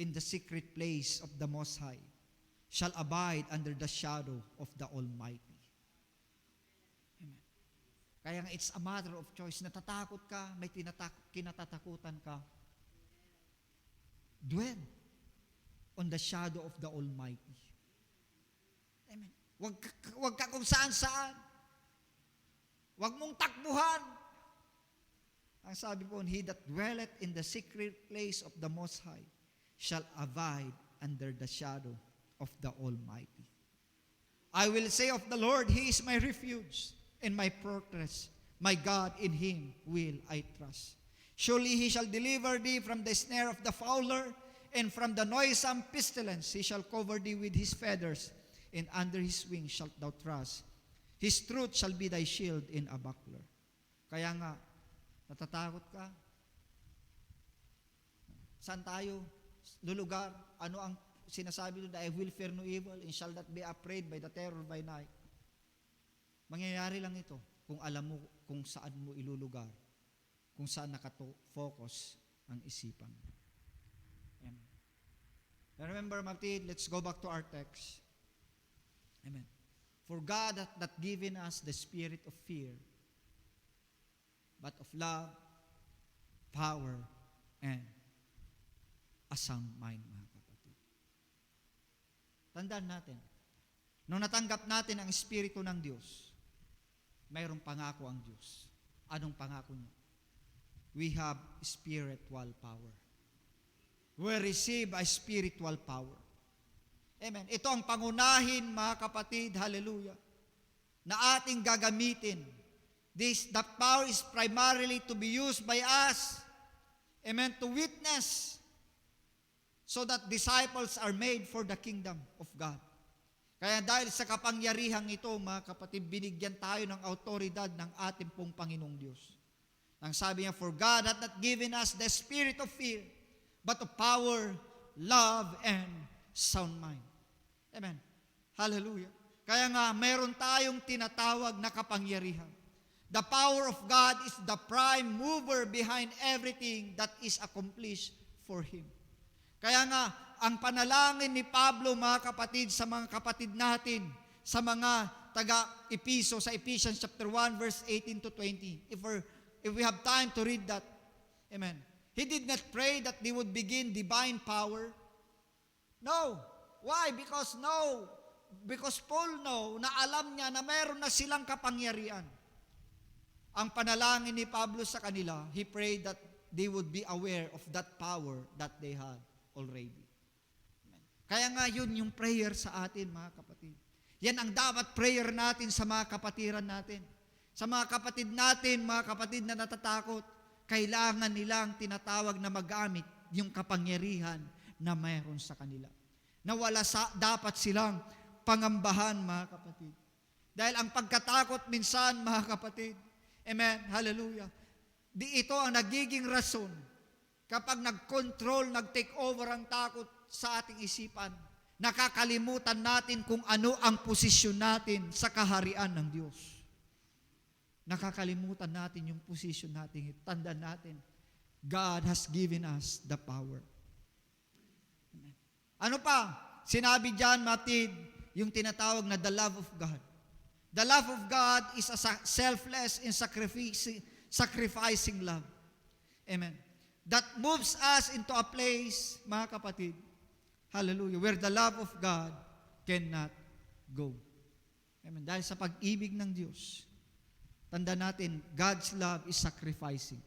in the secret place of the Most High shall abide under the shadow of the Almighty. Amen. Kaya nga it's a matter of choice. Natatakot ka, may kinatatakutan ka. Dwell on the shadow of the Almighty. Amen. Huwag ka kung saan-saan. Huwag mong takbuhan. Ang sabi po, he that dwelleth in the secret place of the Most High shall abide under the shadow of the Almighty. I will say of the Lord, He is my refuge and my fortress. My God, in Him will I trust. Surely He shall deliver thee from the snare of the fowler and from the noisome pestilence. He shall cover thee with His feathers, and under His wings shalt thou trust. His truth shall be thy shield and a buckler. Kaya nga, natatakot ka? Saan tayo lulugar? Ano ang sinasabi doon? I will fear no evil and shall not be afraid by the terror by night. Mangyayari lang ito kung alam mo kung saan mo ilulugar, kung saan nakafocus ang isipan. Amen. Remember, Martin, let's go back to our text. Amen. For God hath not given us the spirit of fear, but of love, power, and a sound mind, mga kapatid. Tandaan natin, nung natanggap natin ang Espiritu ng Diyos, mayroong pangako ang Diyos. Anong pangako niya? We have spiritual power. We receive a spiritual power. Amen. Ito ang pangunahin, mga kapatid, hallelujah, na ating gagamitin. The power is primarily to be used by us, amen, to witness, so that disciples are made for the kingdom of God. Kaya dahil sa kapangyarihang ito, mga kapatid, binigyan tayo ng autoridad ng ating pong Panginoong Diyos. Ang sabi niya, for God hath not given us the spirit of fear, but of power, love, and sound mind. Amen. Hallelujah. Kaya nga, meron tayong tinatawag na kapangyarihan. The power of God is the prime mover behind everything that is accomplished for Him. Kaya nga, ang panalangin ni Pablo, mga kapatid, sa mga kapatid natin, sa mga taga-Episo, sa Ephesians chapter 1, verse 18 to 20. If we have time to read that, amen. He did not pray that they would begin divine power. No. Why? Because Paul na alam niya na meron na silang kapangyarihan. Ang panalangin ni Pablo sa kanila, he prayed that they would be aware of that power that they had already. Amen. Kaya nga yun yung prayer sa atin, mga kapatid. Yan ang dapat prayer natin sa mga kapatiran natin. Sa mga kapatid natin, mga kapatid na natatakot, kailangan nilang tinatawag na magamit yung kapangyarihan na mayroon sa kanila. Na dapat silang pangambahan, mga kapatid. Dahil ang pagkatakot minsan, mga kapatid, amen, hallelujah, ito ang nagiging rason kapag nag-control, nag-take over ang takot sa ating isipan, nakakalimutan natin kung ano ang posisyon natin sa kaharian ng Diyos. Nakakalimutan natin yung posisyon natin. Tandaan natin, God has given us the power. Amen. Ano pa? Sinabi diyan, Matid, yung tinatawag na the love of God. The love of God is a selfless and sacrificing love. Amen. That moves us into a place, mga kapatid, hallelujah, where the love of God cannot go. Amen. Dahil sa pag-ibig ng Diyos, tanda natin, God's love is sacrificing.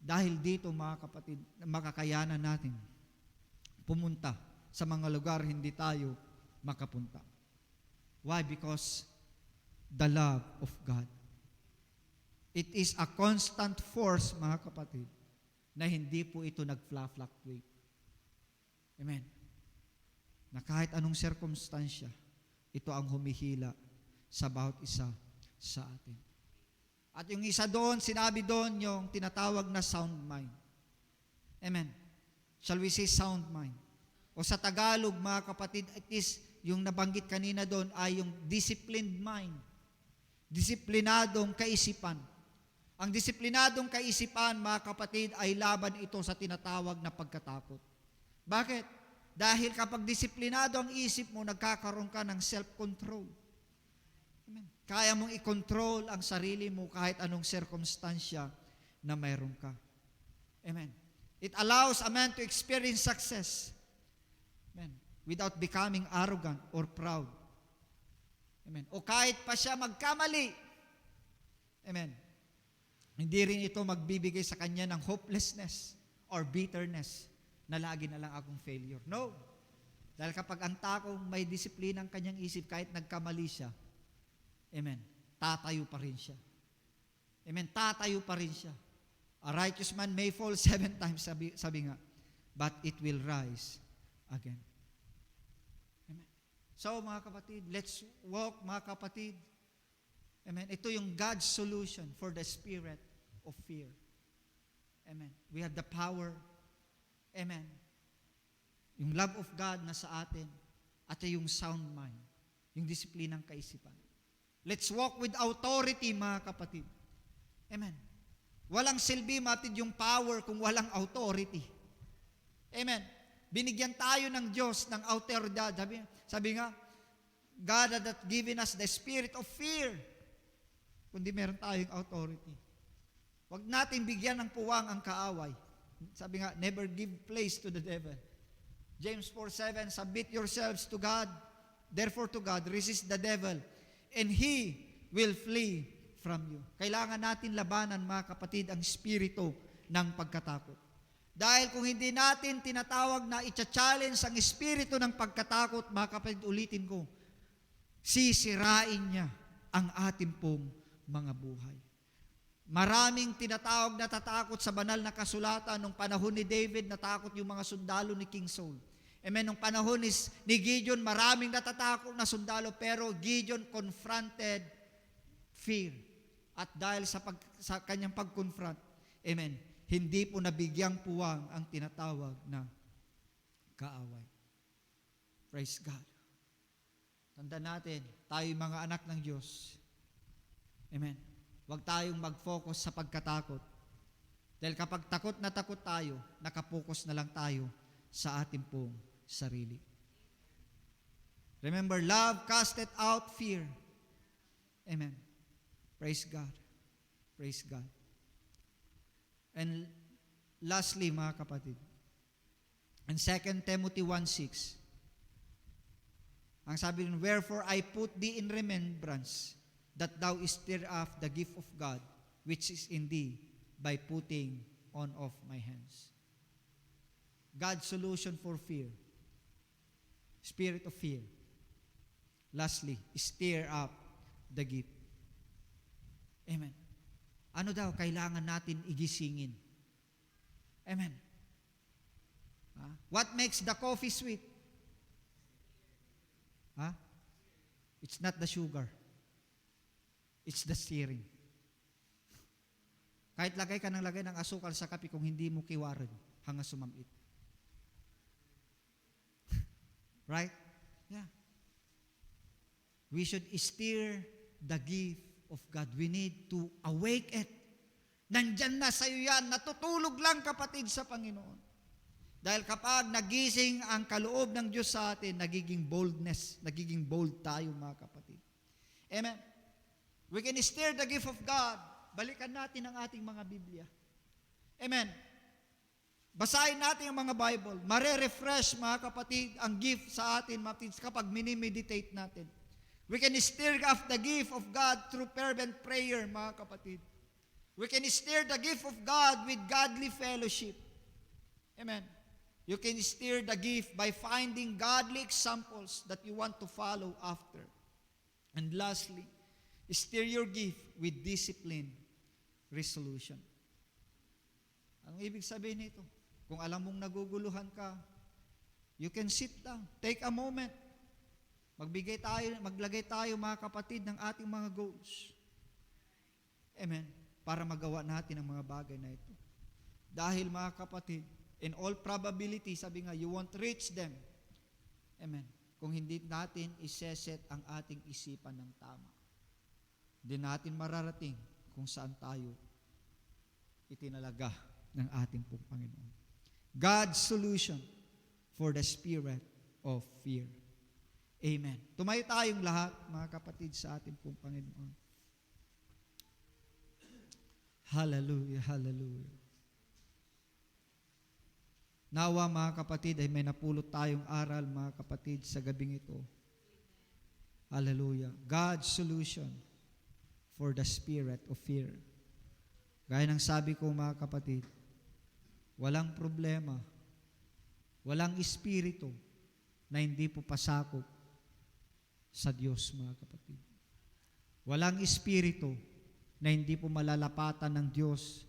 Dahil dito, mga kapatid, makakayanan natin pumunta sa mga lugar hindi tayo makapunta. Why? Because the love of God. It is a constant force, mga kapatid, na hindi po ito nag-fluctuate. Amen. Na kahit anong circumstansya, ito ang humihila sa bawat isa sa atin. At yung isa doon, sinabi doon yung tinatawag na sound mind. Amen. Shall we say sound mind? O sa Tagalog, mga kapatid, it is yung nabanggit kanina doon ay yung disciplined mind. Disiplinadong kaisipan. Ang disiplinadong kaisipan, mga kapatid, ay laban ito sa tinatawag na pagkatakot. Bakit? Dahil kapag disiplinado ang isip mo, nagkakaroon ka ng self-control. Amen. Kaya mong i-control ang sarili mo kahit anong circumstansya na mayroon ka. Amen. It allows a man to experience success. Amen. Without becoming arrogant or proud. Amen. O kahit pa siya magkamali. Amen. Hindi rin ito magbibigay sa kanya ng hopelessness or bitterness na lagi na lang akong failure. No. Dahil kapag ang takong may disiplina ang kanyang isip, kahit nagkamali siya, amen, tatayo pa rin siya. Amen, tatayo pa rin siya. A righteous man may fall 7 times, sabi nga, but it will rise again. Amen. So mga kapatid, let's walk mga kapatid. Amen. Ito yung God's solution for the spirit of fear. Amen. We have the power. Amen. Yung love of God na sa atin at yung sound mind, yung disiplinang kaisipan. Let's walk with authority mga kapatid. Amen. Walang silbi matid yung power kung walang authority. Amen. Binigyan tayo ng Diyos ng autoridad. Sabi nga, God had given us the spirit of fear. Kundi meron tayong authority. Huwag natin bigyan ng puwang ang kaaway. Sabi nga, never give place to the devil. James 4:7, submit yourselves to God. Therefore to God, resist the devil, and he will flee from you. Kailangan natin labanan, mga kapatid, ang espiritu ng pagkatakot. Dahil kung hindi natin tinatawag na i-challenge ang espiritu ng pagkatakot, mga kapatid, ulitin ko, sisirain niya ang ating pong mga buhay. Maraming tinatawag na tatakot sa banal na kasulatan. Nung panahon ni David, natakot yung mga sundalo ni King Saul. Amen. Nung panahon ni Gideon, maraming natatakot na sundalo, pero Gideon confronted fear. At dahil sa kanyang pag-confront, amen, hindi po nabigyang puwang ang tinatawag na kaaway. Praise God. Tandaan natin, tayo mga anak ng Diyos. Amen. Huwag tayong mag-focus sa pagkatakot. Dahil kapag takot tayo, nakapokus na lang tayo sa ating pong sarili. Remember, love casteth out fear. Amen. Praise God. Praise God. And lastly, mga kapatid, in 2 Timothy 1:6, ang sabi rin, wherefore I put thee in remembrance, that thou stir up the gift of God, which is in thee, by putting on of my hands. God's solution for fear. Spirit of fear. Lastly, stir up the gift. Amen. Ano daw kailangan natin igisingin? Amen. What makes the coffee sweet? It's not the sugar. It's the stirring. Kahit lagay ka ng asukal sa kape, kung hindi mo kiwaran, hanggang sumamit. Right? Yeah. We should stir the gift of God. We need to awake it. Nandyan na sa iyo yan. Natutulog lang, kapatid, sa Panginoon. Dahil kapag nagising ang kaloob ng Diyos sa atin, nagiging boldness, nagiging bold tayo, mga kapatid. Amen. We can stir the gift of God. Balikan natin ang ating mga Biblia. Amen. Basahin natin ang mga Bible. Mare-refresh, mga kapatid, ang gift sa atin, mga kapatid, kapag mini-meditate natin. We can stir up the gift of God through fervent prayer, mga kapatid. We can stir the gift of God with godly fellowship. Amen. You can stir the gift by finding godly examples that you want to follow after. And lastly, stir your gift with discipline, resolution. Anong ibig sabihin nito? Kung alam mong naguguluhan ka, you can sit down. Take a moment. Maglagay tayo, mga kapatid, ng ating mga goals. Amen. Para magawa natin ang mga bagay na ito. Dahil, mga kapatid, in all probability, sabi nga, you won't reach them. Amen. Kung hindi natin iseset ang ating isipan ng tama. Hindi natin mararating kung saan tayo itinalaga ng ating pong Panginoon. God's solution for the spirit of fear. Amen. Tumayo tayong lahat, mga kapatid, sa ating pong Panginoon. Hallelujah, hallelujah. Nawa, mga kapatid, ay may napulot tayong aral, mga kapatid, sa gabing ito. Hallelujah. God's solution for the spirit of fear. Gaya ng sabi ko mga kapatid, walang problema, walang espiritu na hindi po pasakop sa Diyos mga kapatid. Walang espiritu na hindi po malalapatan ng Diyos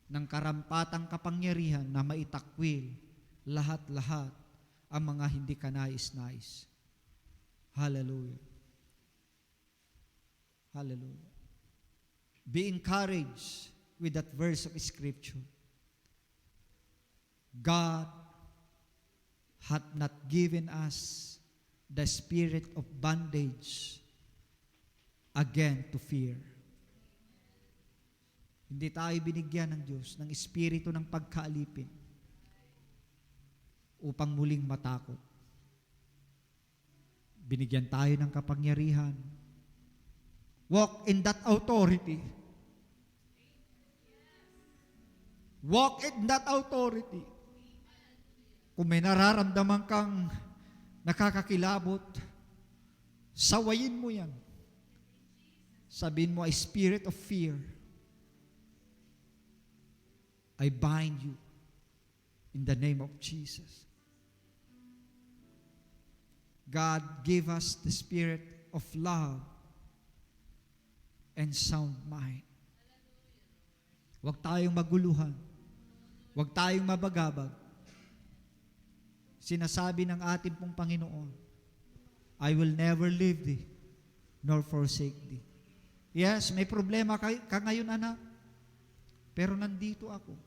ng karampatang kapangyarihan na maitakwil lahat-lahat ang mga hindi kanais-nais. Hallelujah. Hallelujah. Be encouraged with that verse of Scripture. God hath not given us the spirit of bondage again to fear. Hindi tayo binigyan ng Diyos ng espiritu ng pagkaalipin upang muling matakot. Binigyan tayo ng kapangyarihan. Walk in that authority. Walk in that authority. Kung may nararamdaman kang nakakakilabot, sawayin mo yan. Sabihin mo, a spirit of fear, I bind you in the name of Jesus. God gave us the spirit of love and sound mind. Huwag tayong maguluhan. Huwag tayong mabagabag. Sinasabi ng ating pong Panginoon, I will never leave thee, nor forsake thee. Yes, may problema ka ngayon, anak. Pero nandito ako.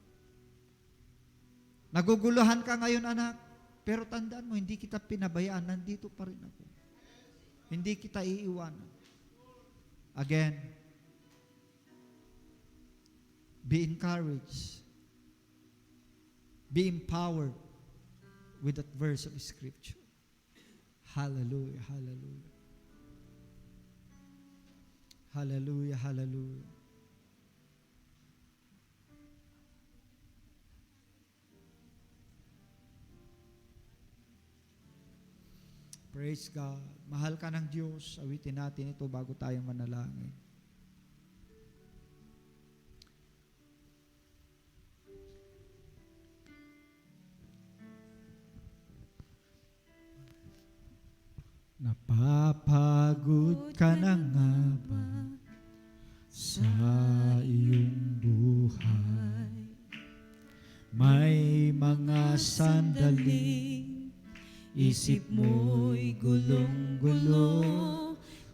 Naguguluhan ka ngayon, anak. Pero tandaan mo, hindi kita pinabayaan. Nandito pa rin ako. Hindi kita iiwanan. Again, be encouraged. Be empowered with that verse of Scripture. Hallelujah, hallelujah. Hallelujah, hallelujah. Praise God. Mahal ka ng Diyos. Awitin natin ito bago tayo manalangin. Napapagod ka na nga ba sa iyong buhay? May mga sandaling isip mo'y gulong-gulo,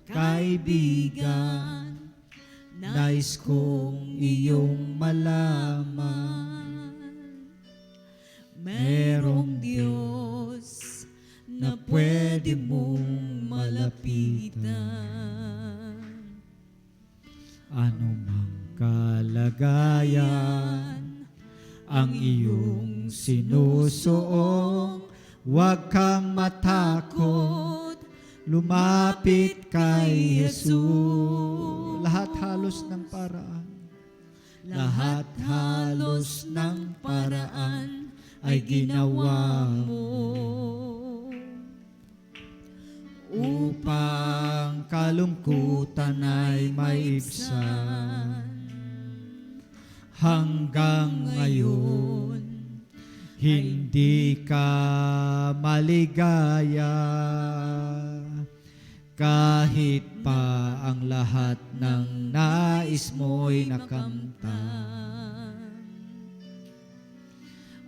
kaibigan, nais kong iyong malaman. Merong Diyos na pwede mong malapitan. Ano mang kalagayan ang iyong sinusuong, huwag kang matakot, lumapit kay Jesus. Lahat halos ng paraan, lahat halos ng paraan ay ginawa mo upang kalungkutan ay maibsan. Hanggang ngayon, hindi ka maligaya, kahit pa ang lahat ng nais mo'y nakamtan.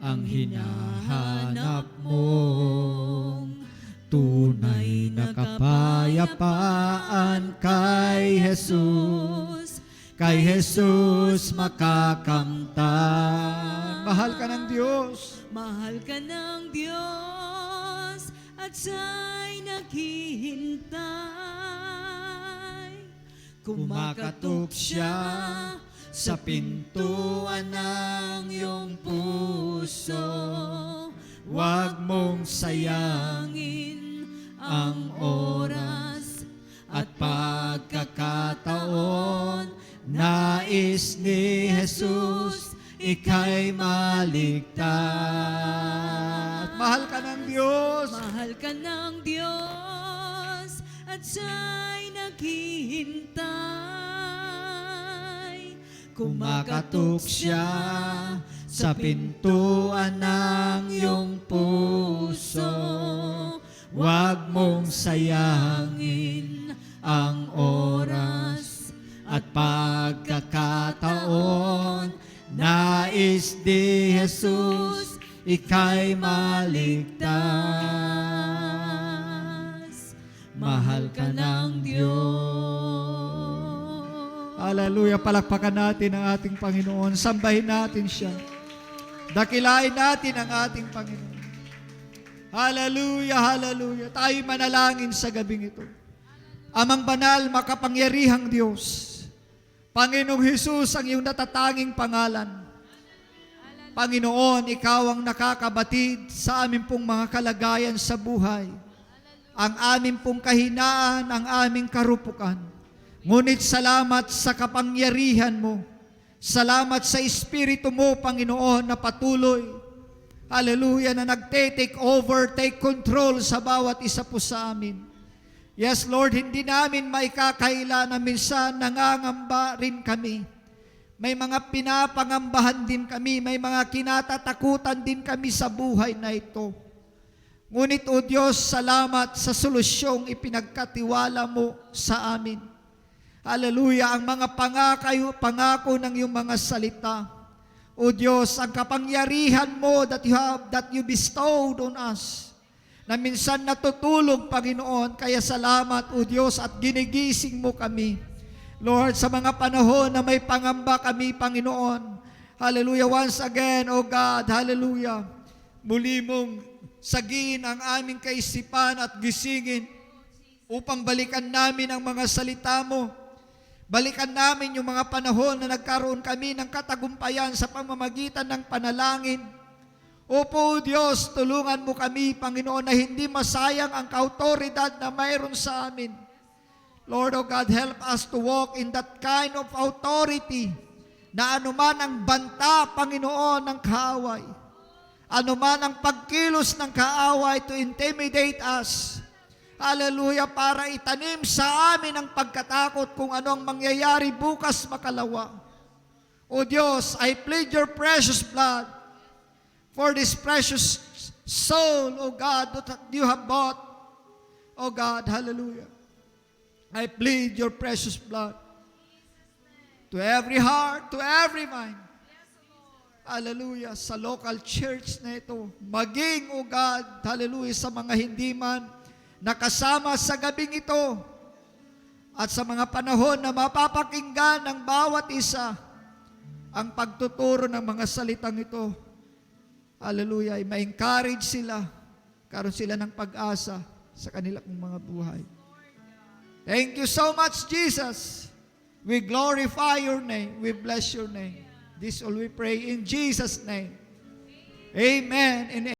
Ang hinahanap mong tunay na kapayapaan kay Jesus, kay Jesus makakamtan. Mahal ka ng Diyos. Mahal ka ng Diyos at siya'y naghihintay. Kumakatok siya sa pintuan ng iyong puso. Huwag mong sayangin ang oras at pagkakataon. Nais ni Jesus ika'y maligtas. Mahal ka ng Diyos. Mahal ka ng Diyos at siya'y naghihintay. Kumakatok siya sa pintuan ng iyong puso. Huwag mong sayangin ang oras at pagkakataon. Nais di Jesus, ika'y maligtas. Mahal ka ng Diyos. Hallelujah. Palakpakan natin ang ating Panginoon. Sambahin natin siya. Dakilain natin ang ating Panginoon. Hallelujah, hallelujah. Tayo manalangin sa gabing ito. Amang banal, makapangyarihang Diyos, Panginoong Hesus ang iyong natatanging pangalan. Panginoon, Ikaw ang nakakabatid sa aming pong mga kalagayan sa buhay. Ang aming pong kahinaan, ang aming karupukan. Ngunit salamat sa kapangyarihan mo. Salamat sa Espiritu mo, Panginoon, na patuloy, hallelujah, na nagte-take over, take control sa bawat isa po sa amin. Yes, Lord, hindi namin maikakaila na minsan nangangamba rin kami. May mga pinapangambahan din kami, may mga kinatatakutan din kami sa buhay na ito. Ngunit, O Diyos, salamat sa solusyong ipinagkatiwala mo sa amin. Hallelujah, ang mga pangako ng iyong mga salita. O Diyos, ang kapangyarihan mo that you bestowed on us, na minsan natutulog, Panginoon, kaya salamat, O Diyos, at ginigising mo kami. Lord, sa mga panahon na may pangamba kami, Panginoon, hallelujah, once again, O God, hallelujah, muli mong sagin ang aming kaisipan at gisingin upang balikan namin ang mga salita mo. Balikan namin yung mga panahon na nagkaroon kami ng katagumpayan sa pamamagitan ng panalangin. Opo, Diyos, tulungan mo kami, Panginoon, na hindi masayang ang kaautoridad na mayroon sa amin. Lord, O God, help us to walk in that kind of authority na anuman ang banta, Panginoon, ng kaaway, anuman ang pagkilos ng kaaway to intimidate us, hallelujah, para itanim sa amin ang pagkatakot kung ano ang mangyayari bukas makalawa. O Diyos, I plead your precious blood for this precious soul, O God, that you have bought. O God, hallelujah. I plead your precious blood to every heart, to every mind. Hallelujah, sa local church na ito. Maging, O God, hallelujah, sa mga hindi man nakasama sa gabing ito at sa mga panahon na mapapakinggan ng bawat isa ang pagtuturo ng mga salitang ito. Hallelujah, ay ma-encourage sila, karoon sila ng pag-asa sa kanilang mga buhay. Thank you so much, Jesus. We glorify your name. We bless your name. This all we pray in Jesus' name. Amen and